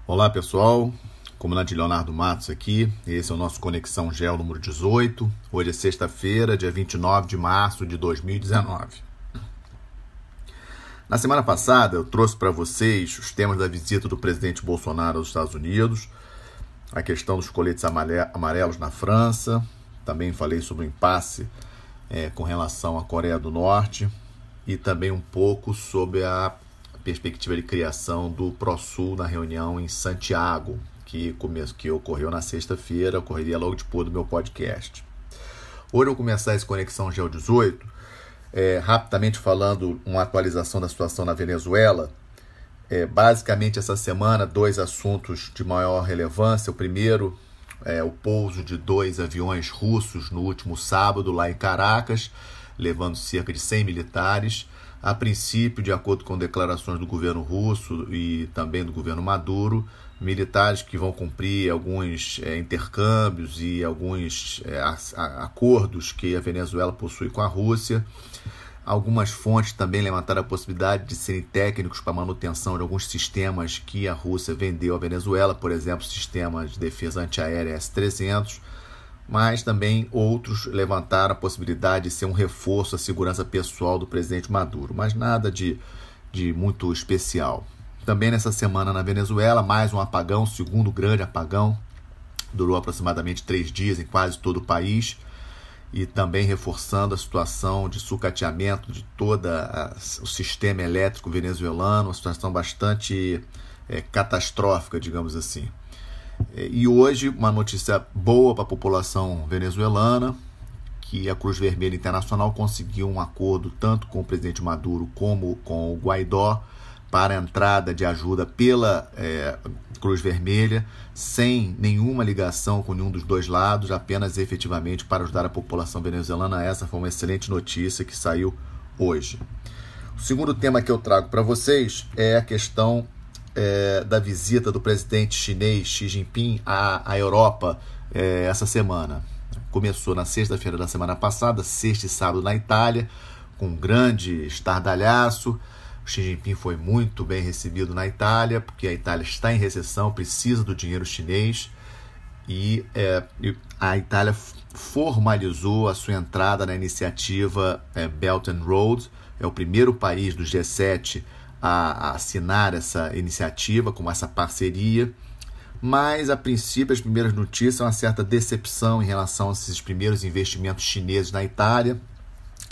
Olá pessoal, comandante Leonardo Matos aqui, esse é o nosso Conexão Geo número 18, hoje é sexta-feira, dia 29 de março de 2019. Na semana passada eu trouxe para vocês os temas da visita do presidente Bolsonaro aos Estados Unidos, a questão dos coletes amarelos na França, também falei sobre o impasse com relação à Coreia do Norte e também um pouco sobre a perspectiva de criação do ProSul na reunião em Santiago, que ocorreu na sexta-feira, ocorreria logo depois do meu podcast. Hoje eu vou começar esse Conexão Geo 18, rapidamente falando uma atualização da situação na Venezuela. Basicamente essa semana, dois assuntos de maior relevância. O primeiro é o pouso de 2 aviões russos no último sábado lá em Caracas, levando cerca de 100 militares. A princípio, de acordo com declarações do governo russo e também do governo Maduro, militares que vão cumprir alguns intercâmbios e alguns acordos que a Venezuela possui com a Rússia. Algumas fontes também levantaram a possibilidade de serem técnicos para manutenção de alguns sistemas que a Rússia vendeu à Venezuela, por exemplo, o sistema de defesa antiaérea S-300, mas também outros levantaram a possibilidade de ser um reforço à segurança pessoal do presidente Maduro, mas nada de muito especial. Também nessa semana na Venezuela, mais um apagão, o segundo grande apagão, durou aproximadamente 3 dias em quase todo o país, e também reforçando a situação de sucateamento de todo o sistema elétrico venezuelano, uma situação bastante catastrófica, digamos assim. E hoje, uma notícia boa para a população venezuelana, que a Cruz Vermelha Internacional conseguiu um acordo tanto com o presidente Maduro como com o Guaidó para a entrada de ajuda pela Cruz Vermelha, sem nenhuma ligação com nenhum dos dois lados, apenas efetivamente para ajudar a população venezuelana. Essa foi uma excelente notícia que saiu hoje. O segundo tema que eu trago para vocês é a questão da visita do presidente chinês Xi Jinping à Europa essa semana. Começou na sexta-feira da semana passada, sexta e sábado na Itália, com um grande estardalhaço. O Xi Jinping foi muito bem recebido na Itália, porque a Itália está em recessão, precisa do dinheiro chinês, e a Itália formalizou a sua entrada na iniciativa Belt and Road. É o primeiro país do G7 a assinar essa iniciativa, com essa parceria, mas a princípio as primeiras notícias são uma certa decepção em relação a esses primeiros investimentos chineses na Itália.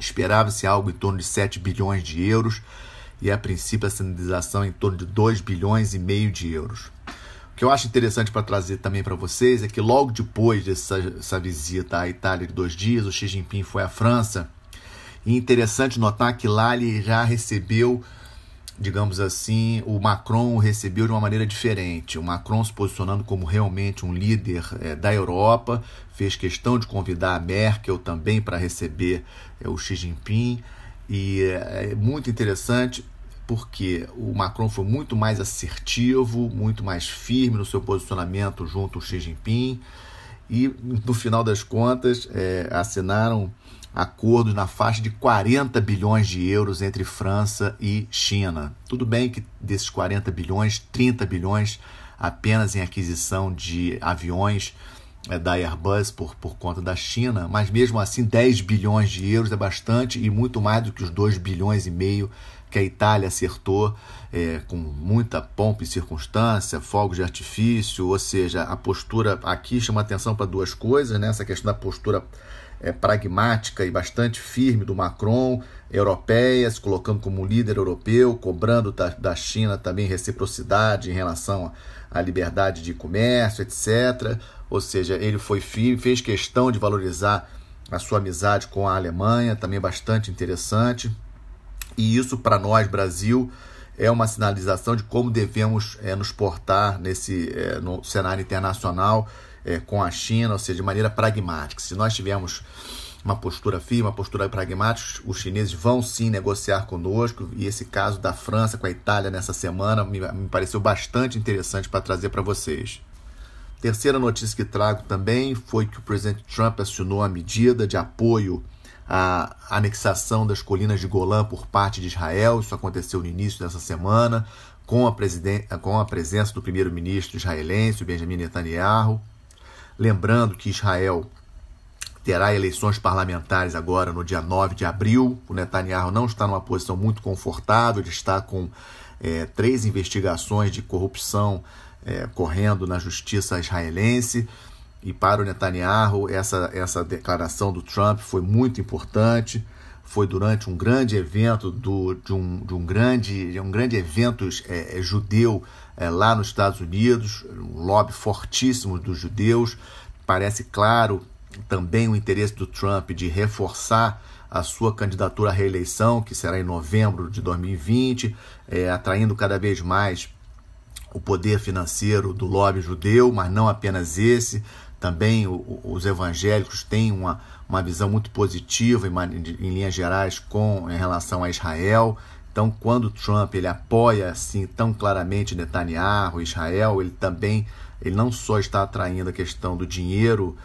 Esperava-se algo em torno de 7 bilhões de euros e a princípio a sinalização em torno de 2 bilhões e meio de euros. O que eu acho interessante para trazer também para vocês é que logo depois dessa visita à Itália de 2 dias, o Xi Jinping foi à França, e é interessante notar que lá ele já recebeu, digamos assim, o Macron o recebeu de uma maneira diferente. O Macron se posicionando como realmente um líder da Europa, fez questão de convidar a Merkel também para receber o Xi Jinping, e é muito interessante porque o Macron foi muito mais assertivo, muito mais firme no seu posicionamento junto ao Xi Jinping, e no final das contas assinaram acordos na faixa de 40 bilhões de euros entre França e China. Tudo bem que desses 40 bilhões, 30 bilhões apenas em aquisição de aviões da Airbus por conta da China, mas mesmo assim 10 bilhões de euros é bastante, e muito mais do que os 2 bilhões e meio que a Itália acertou com muita pompa e circunstância, fogos de artifício. Ou seja, a postura aqui chama atenção para duas coisas, né? Essa questão da postura pragmática e bastante firme do Macron, europeia, se colocando como líder europeu, cobrando da China também reciprocidade em relação à liberdade de comércio, etc. Ou seja, ele foi firme, fez questão de valorizar a sua amizade com a Alemanha, também bastante interessante. E isso, para nós, Brasil, é uma sinalização de como devemos nos portar no cenário internacional com a China, ou seja, de maneira pragmática. Se nós tivermos uma postura firme, uma postura pragmática, os chineses vão sim negociar conosco, e esse caso da França com a Itália nessa semana me pareceu bastante interessante para trazer para vocês. Terceira notícia que trago também foi que o presidente Trump assinou a medida de apoio à anexação das colinas de Golã por parte de Israel. Isso aconteceu no início dessa semana, com a presença do primeiro-ministro israelense, Benjamin Netanyahu. Lembrando que Israel terá eleições parlamentares agora no dia 9 de abril. O Netanyahu não está numa posição muito confortável, ele está com 3 investigações de corrupção correndo na justiça israelense. E para o Netanyahu, essa declaração do Trump foi muito importante. Foi durante um grande evento de um grande evento judeu lá nos Estados Unidos, um lobby fortíssimo dos judeus. Parece claro também o interesse do Trump de reforçar a sua candidatura à reeleição, que será em novembro de 2020, atraindo cada vez mais o poder financeiro do lobby judeu, mas não apenas esse. Também os evangélicos têm uma visão muito positiva, em linhas gerais, em relação a Israel. Então, quando o Trump ele apoia assim, tão claramente Netanyahu, Israel, ele não só está atraindo a questão do dinheiro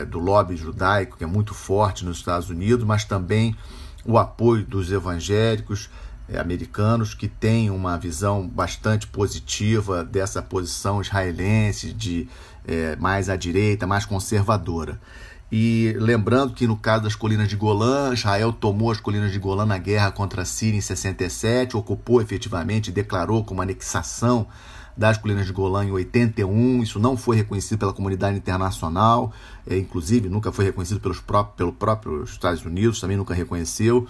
do lobby judaico, que é muito forte nos Estados Unidos, mas também o apoio dos evangélicos americanos, que têm uma visão bastante positiva dessa posição israelense mais à direita, mais conservadora. E lembrando que no caso das Colinas de Golã, Israel tomou as Colinas de Golã na guerra contra a Síria em 67, ocupou efetivamente e declarou como anexação das Colinas de Golã em 81. Isso não foi reconhecido pela comunidade internacional, inclusive nunca foi reconhecido pelo próprio Estados Unidos, também nunca reconheceu.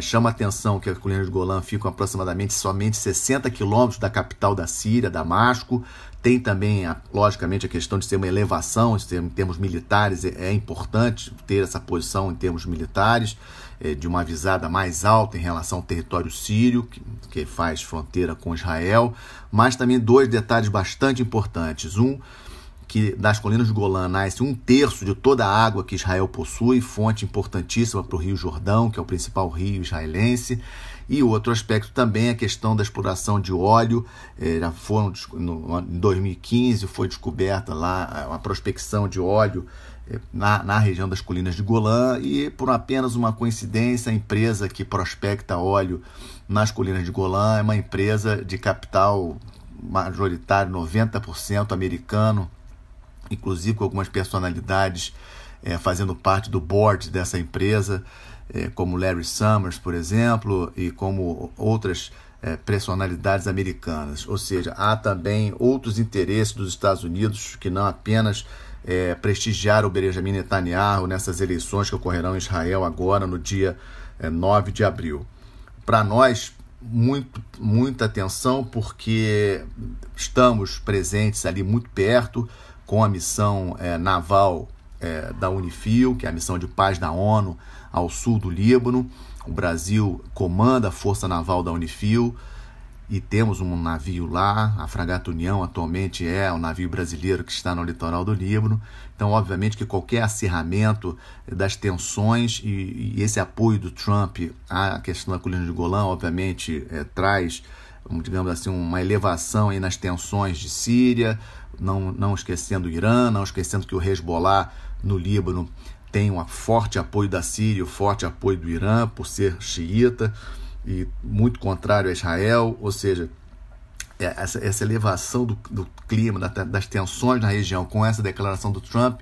Chama a atenção que as Colinas de Golã ficam aproximadamente somente 60 quilômetros da capital da Síria, Damasco. Tem também, logicamente, a questão de ser uma elevação, em termos militares, é importante ter essa posição em termos militares, de uma visada mais alta em relação ao território sírio, que faz fronteira com Israel. Mas também 2 detalhes bastante importantes. Que das Colinas de Golã nasce 1/3 de toda a água que Israel possui, fonte importantíssima para o Rio Jordão, que é o principal rio israelense. E outro aspecto também é a questão da exploração de óleo. Em 2015 foi descoberta lá a prospecção de óleo na região das Colinas de Golã, e por apenas uma coincidência, a empresa que prospecta óleo nas Colinas de Golã é uma empresa de capital majoritário 90% americano, inclusive com algumas personalidades fazendo parte do board dessa empresa, como Larry Summers, por exemplo, e como outras personalidades americanas. Ou seja, há também outros interesses dos Estados Unidos que não apenas prestigiar o Benjamin Netanyahu nessas eleições que ocorrerão em Israel agora no dia 9 de abril. Para nós, muita atenção, porque estamos presentes ali muito perto com a missão naval da UNIFIL, que é a missão de paz da ONU ao sul do Líbano. O Brasil comanda a força naval da UNIFIL e temos um navio lá. A Fragata União atualmente é o navio brasileiro que está no litoral do Líbano. Então, obviamente que qualquer acirramento das tensões e esse apoio do Trump à questão da Colina de Golã, obviamente, traz, digamos assim, uma elevação aí nas tensões de Síria, não esquecendo o Irã, não esquecendo que o Hezbollah no Líbano tem um forte apoio da Síria, um forte apoio do Irã por ser xiita e muito contrário a Israel. Ou seja, essa elevação do clima, das tensões na região com essa declaração do Trump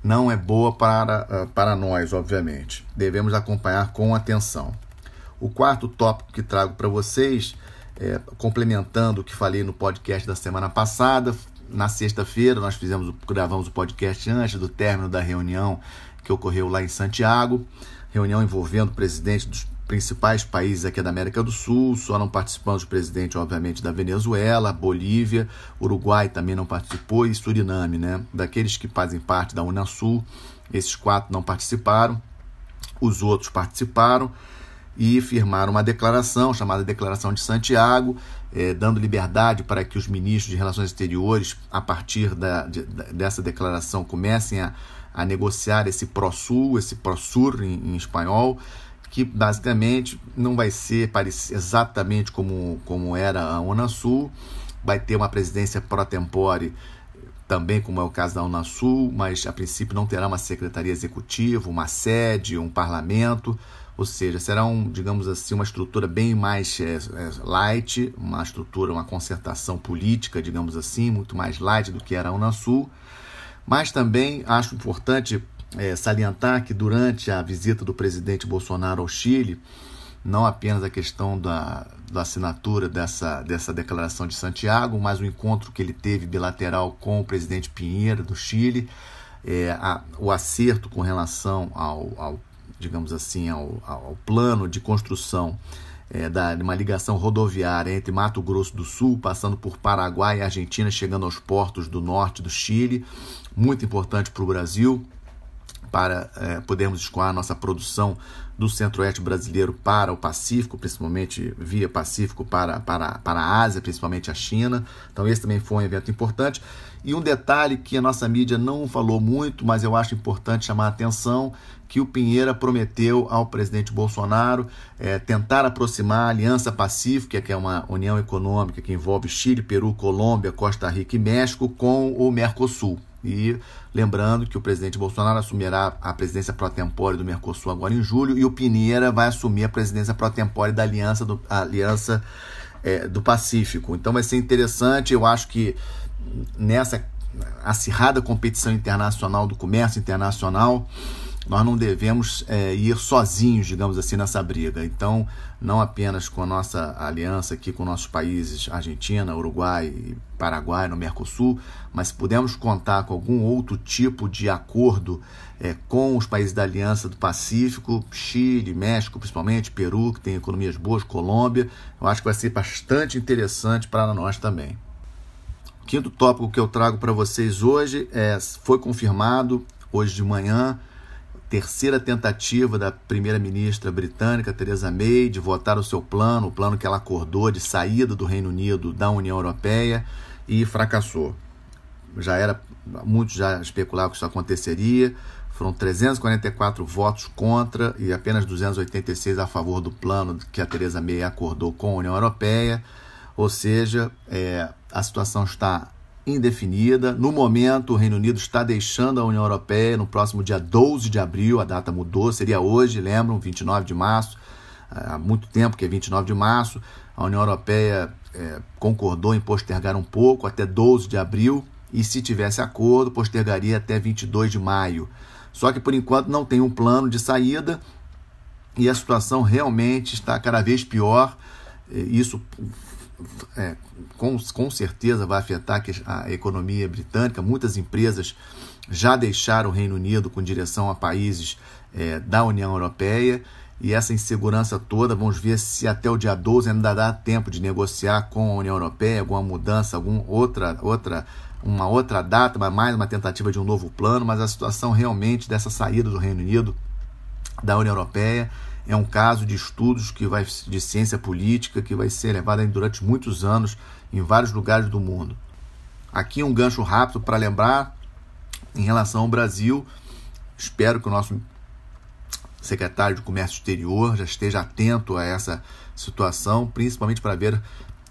não é boa para nós, obviamente. Devemos acompanhar com atenção. O quarto tópico que trago para vocês, complementando o que falei no podcast da semana passada, na sexta-feira nós gravamos o podcast antes do término da reunião que ocorreu lá em Santiago, reunião envolvendo presidentes dos principais países aqui da América do Sul. Só não participando os presidentes, obviamente, da Venezuela, Bolívia, Uruguai também não participou, e Suriname, né? Daqueles que fazem parte da Unasul, esses 4 não participaram, os outros participaram e firmaram uma declaração chamada Declaração de Santiago, dando liberdade para que os ministros de Relações Exteriores, a partir dessa declaração, comecem a negociar esse PROSUR em espanhol, que basicamente não vai ser exatamente como era a Unasul. Vai ter uma presidência pro tempore, também como é o caso da Unasul, mas a princípio não terá uma secretaria executiva, uma sede, um parlamento. ou seja, será digamos assim, uma estrutura bem mais light, uma estrutura, uma concertação política, digamos assim, muito mais light do que era a Unasul. Mas também acho importante salientar que durante a visita do presidente Bolsonaro ao Chile, não apenas a questão da assinatura dessa declaração de Santiago, mas o encontro que ele teve bilateral com o presidente Piñera do Chile, o acerto com relação ao digamos assim, ao plano de construção de uma ligação rodoviária entre Mato Grosso do Sul, passando por Paraguai e Argentina, chegando aos portos do norte do Chile, muito importante para o Brasil, para podermos escoar nossa produção do centro-oeste brasileiro para o Pacífico, principalmente via Pacífico para a Ásia, principalmente a China. Então esse também foi um evento importante. E um detalhe que a nossa mídia não falou muito, mas eu acho importante chamar a atenção, que o Piñera prometeu ao presidente Bolsonaro tentar aproximar a Aliança Pacífica, que é uma união econômica que envolve Chile, Peru, Colômbia, Costa Rica e México, com o Mercosul. E lembrando que o presidente Bolsonaro assumirá a presidência pro-tempore do Mercosul agora em julho, e o Piñera vai assumir a presidência pro-tempore da Aliança do Pacífico. Então vai ser interessante. Eu acho que nessa acirrada competição internacional do comércio internacional, nós não devemos ir sozinhos, digamos assim, nessa briga. Então, não apenas com a nossa aliança aqui com nossos países, Argentina, Uruguai e Paraguai, no Mercosul, mas se pudermos contar com algum outro tipo de acordo com os países da Aliança do Pacífico, Chile, México, principalmente, Peru, que tem economias boas, Colômbia, eu acho que vai ser bastante interessante para nós também. O quinto tópico que eu trago para vocês hoje foi confirmado hoje de manhã, terceira tentativa da primeira-ministra britânica, Theresa May, de votar o seu plano, o plano que ela acordou de saída do Reino Unido da União Europeia, e fracassou. Muitos já especulavam que isso aconteceria, foram 344 votos contra e apenas 286 a favor do plano que a Theresa May acordou com a União Europeia, ou seja, a situação está indefinida. No momento, o Reino Unido está deixando a União Europeia no próximo dia 12 de abril, a data mudou, seria hoje, lembram, 29 de março, há muito tempo que é 29 de março, a União Europeia concordou em postergar um pouco até 12 de abril, e se tivesse acordo, postergaria até 22 de maio. Só que, por enquanto, não tem um plano de saída, e a situação realmente está cada vez pior. Isso com certeza vai afetar a economia britânica. Muitas empresas já deixaram o Reino Unido com direção a países da União Europeia, e essa insegurança toda, vamos ver se até o dia 12 ainda dá tempo de negociar com a União Europeia alguma mudança, uma outra data, mais uma tentativa de um novo plano. Mas a situação realmente dessa saída do Reino Unido da União Europeia é um caso de estudos de ciência política que vai ser levado durante muitos anos em vários lugares do mundo. Aqui um gancho rápido para lembrar em relação ao Brasil. Espero que o nosso secretário de Comércio Exterior já esteja atento a essa situação, principalmente para ver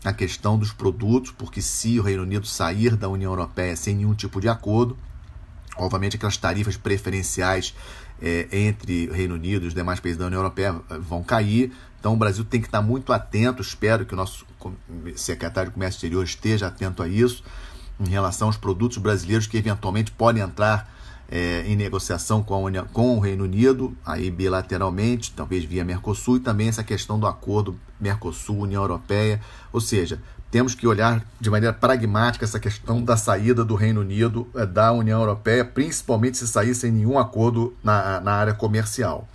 a questão dos produtos, porque se o Reino Unido sair da União Europeia sem nenhum tipo de acordo, obviamente aquelas tarifas preferenciais entre o Reino Unido e os demais países da União Europeia vão cair. Então o Brasil tem que estar muito atento. Espero que o nosso secretário de Comércio Exterior esteja atento a isso, em relação aos produtos brasileiros que eventualmente podem entrar em negociação com o Reino Unido, aí bilateralmente, talvez via Mercosul, e também essa questão do acordo Mercosul-União Europeia. Ou seja, temos que olhar de maneira pragmática essa questão da saída do Reino Unido da União Europeia, principalmente se sair sem nenhum acordo na área comercial.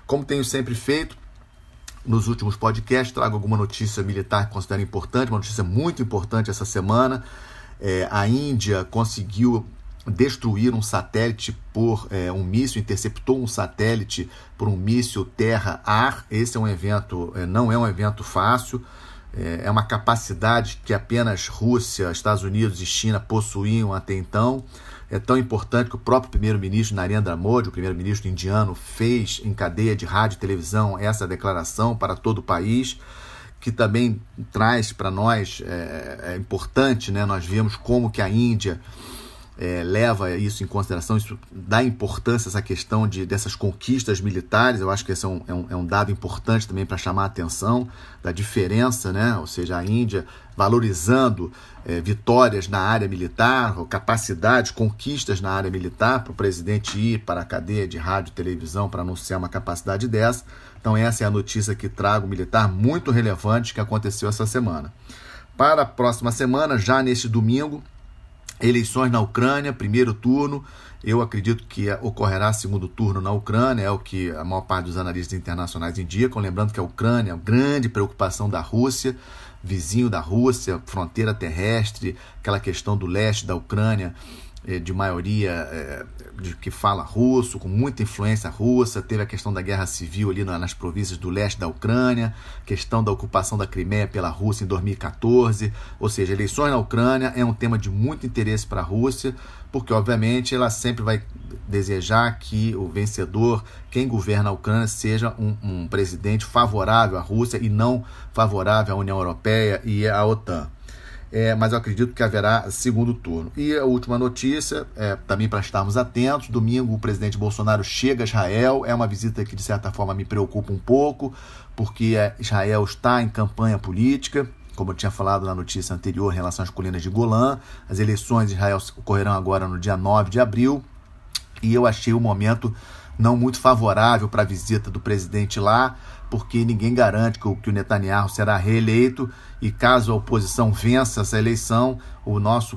Como tenho sempre feito, nos últimos podcasts, trago alguma notícia militar que considero importante, uma notícia muito importante essa semana. A Índia conseguiu destruir um satélite por um míssil, interceptou um satélite por um míssil terra-ar. Esse é um evento, não é um evento fácil. É uma capacidade que apenas Rússia, Estados Unidos e China possuíam até então. É tão importante que o próprio primeiro-ministro Narendra Modi, o primeiro-ministro indiano, fez em cadeia de rádio e televisão essa declaração para todo o país, que também traz para nós, é importante, né? Nós vemos como que a Índia leva isso em consideração, isso dá importância a essa questão dessas conquistas militares. Eu acho que esse é um dado importante também para chamar a atenção da diferença, né? Ou seja, a Índia valorizando vitórias na área militar, capacidades, conquistas na área militar, para o presidente ir para a cadeia de rádio e televisão para anunciar uma capacidade dessa. Então essa é a notícia que trago militar muito relevante que aconteceu essa semana. Para a próxima semana, já neste domingo, eleições na Ucrânia, primeiro turno. Eu acredito que ocorrerá segundo turno na Ucrânia, é o que a maior parte dos analistas internacionais indicam. Lembrando que a Ucrânia é uma grande preocupação da Rússia, vizinho da Rússia, fronteira terrestre, aquela questão do leste da Ucrânia, de maioria que fala russo, com muita influência russa. Teve a questão da guerra civil ali nas províncias do leste da Ucrânia, questão da ocupação da Crimeia pela Rússia em 2014, ou seja, eleições na Ucrânia é um tema de muito interesse para a Rússia, porque obviamente ela sempre vai desejar que o vencedor, quem governa a Ucrânia, seja um presidente favorável à Rússia e não favorável à União Europeia e à OTAN. Mas eu acredito que haverá segundo turno. E a última notícia, também para estarmos atentos, domingo o presidente Bolsonaro chega a Israel, é uma visita que de certa forma me preocupa um pouco, porque Israel está em campanha política, como eu tinha falado na notícia anterior em relação às colinas de Golã. As eleições de Israel ocorrerão agora no dia 9 de abril, e eu achei o momento não muito favorável para a visita do presidente lá, porque ninguém garante que o Netanyahu será reeleito, e caso a oposição vença essa eleição,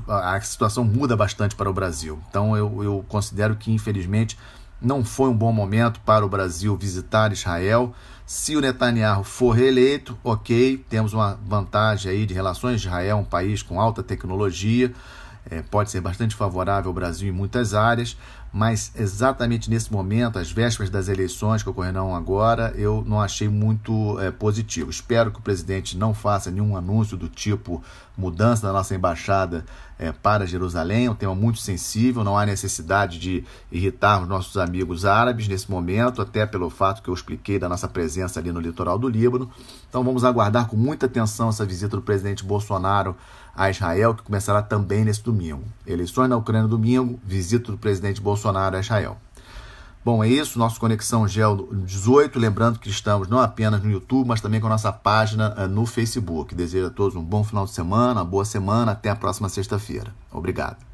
a situação muda bastante para o Brasil. Então eu considero que, infelizmente, não foi um bom momento para o Brasil visitar Israel. Se o Netanyahu for reeleito, ok, temos uma vantagem aí de relações. Israel é um país com alta tecnologia, pode ser bastante favorável ao Brasil em muitas áreas, mas exatamente nesse momento, às vésperas das eleições que ocorrerão agora, eu não achei muito positivo. Espero que o presidente não faça nenhum anúncio do tipo mudança da nossa embaixada para Jerusalém. É um tema muito sensível, não há necessidade de irritar os nossos amigos árabes nesse momento, até pelo fato que eu expliquei da nossa presença ali no litoral do Líbano. Então vamos aguardar com muita atenção essa visita do presidente Bolsonaro a Israel, que começará também nesse domingo. Eleições na Ucrânia domingo, visita do presidente Bolsonaro a Israel. Bom, é isso, nosso Conexão Geo 18, lembrando que estamos não apenas no YouTube, mas também com a nossa página no Facebook. Desejo a todos um bom final de semana, uma boa semana, até a próxima sexta-feira. Obrigado.